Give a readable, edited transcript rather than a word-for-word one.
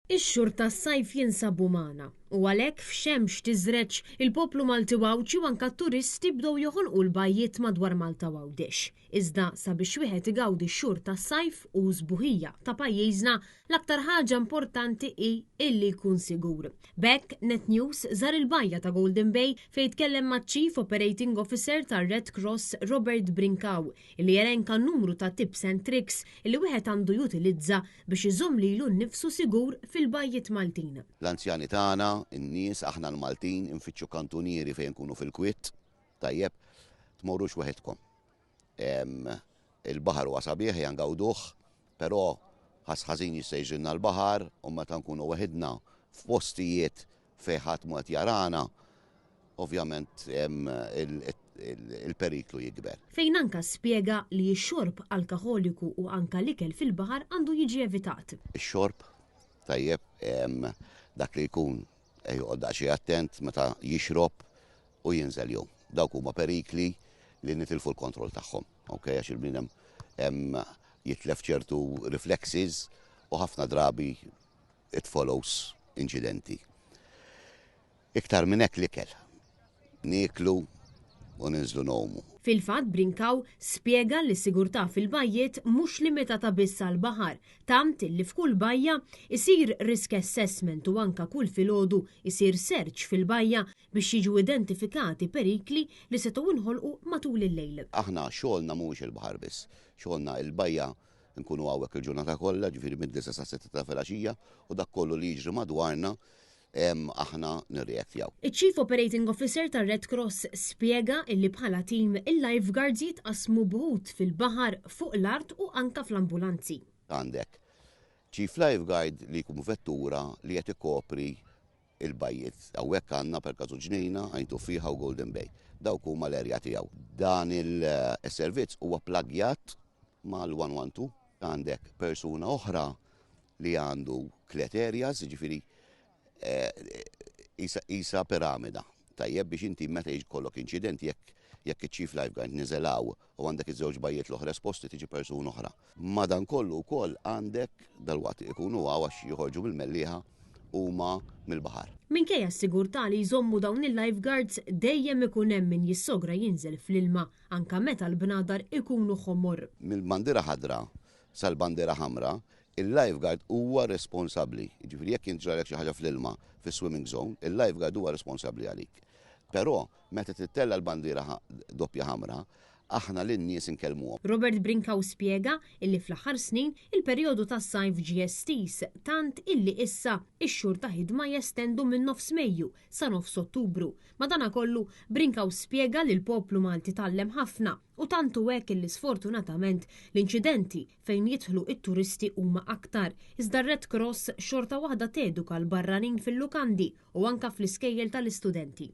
Ix-xhur tas-sajf jinsabu magħna u għalhekk f'xemx tiżreġ il-poplu Malti Wawċi u anke turisti bdew joħolqu l-bajjiet madwar Malta Għawdex. Iżda sabiex wieħed igawdi x-xhur tas-sajf u sbuħija ta' pajjiżna l-aktar ħaġa importanti hi illi jkun sigur. B'hekk Net News żar il-bajja ta' Golden Bay fejn tkellem maċ-Chief Operating Officer tar-Red Cross Robert Brinkaw illi jelenka n-numru ta' tips and tricks illi wieħed għandu jutilizza biex iżomm lilu nnifsu sigur fil-bajjiet Maltin. L-anzjani tagħna, in-nies aħna l-Maltin infittxu kantunieri fejn nkunu fil-kwitt, tajjeb, tmorrux weħedkom. Il-baħar huwa sabiħ jangawduh, però ħasħażin jissejġilna l-baħar u meta nkunu weħidna f'postijiet fejn ħadd mu qed jarana, ovvjament il-periklu jikber. Fejn anka spjega li x-xorb alkoholiku u anka l-ikel fil-baħar għandu jiġi evitat. Ix-xorb tajjeb dak li jkun joqgħod daqsxejn attent meta jixrob u jinżel jum. Dawk huma perikli li nitilfu l-kontroll tagħhom. Okay, għax il-bniedem jitlef ċertu reflexes u ħafna drabi it follows inċidenti. Iktar minn hekk l-ikel. Nieklu u ninżlu nomu. Fil-fatt Brinkaw spjega li s-sigurtà fil-bajjiet mhux limitata biss għall-baħar, tant li f'kull bajja isir risk assessment u anka kull filgħodu isir search fil-bajja biex jiġu identifikati perikli li setgħu jinħolqu matul il-lejl. Aħna xogħolna mhuwiex il-baħar biss, xogħolna il-bajja nkunu hawnhekk il-ġurnata kollha, ġifieri mid-9 sa 6 ta' filgħaxija u dak kollu li jiġri madwarna aħna nirreaktjaw. Il-Chief Operating Officer tar-Red Cross spjega illi bħala tim il-lifeguards jitqasmu bħud fil-baħar fuq l-art u anka fl-ambulanzi. Għandek Chief Lifeguard li jkun vettura li qed ikopri il-bajjiet. Hawnhekk għandna per każu Ġnejna, Għajn Fiha u Golden Bay. Dawk huma l-erja tiegħu. Dan il-servizz huwa plagjat mal-112. Għandek persuna oħra li għandu tliet areas, ġifieri isa piramida. Tajjeb biex inti meta jkollok inċident jekk iċ-Chief Lifeguard niżelaw u għandek iż-żewġ bajjiet l-oħra esposti tiġi persuna oħra. Madankollu wkoll għandek dalwaqt ikunu għax joħorġu mill-mellieħa huma mill-baħar. Minkejja s-sigurtà li jżommu dawn il-lifeguards dejjem ikun hemm min jissogra jinżel fl-ilma anke meta l-bnadar ikunu ħomor. Mill-bandiera ħadra sal-bandiera ħamra il-lifeguard huwa responsabbli. Ġifieri jekk jinġralek xi ħaġa fl-ilma fis-swimming zone, il-lifeguard huwa responsabbli għalik. Però meta tittella l-bandiera doppja ħamra, aħna lin-nies inkellmuhom. Robert Brinkaw spjega illi fl-aħħar snin il-perjodu tas-sajf GSTs tant illi issa ix-xhur ta' ħidma jestendu minn nofs Mejju sa nofs Ottubru. Madankollu Brinkaw spjega li l-poplu Malti tallem ħafna u tantu hekk illi sfortunatament l-inċidenti fejn jidħlu it-turisti huma aktar. Iżda r-Red Cross xorta waħda teduka l-barranin fil-lukandi u anka fl-iskejjel tal-istudenti.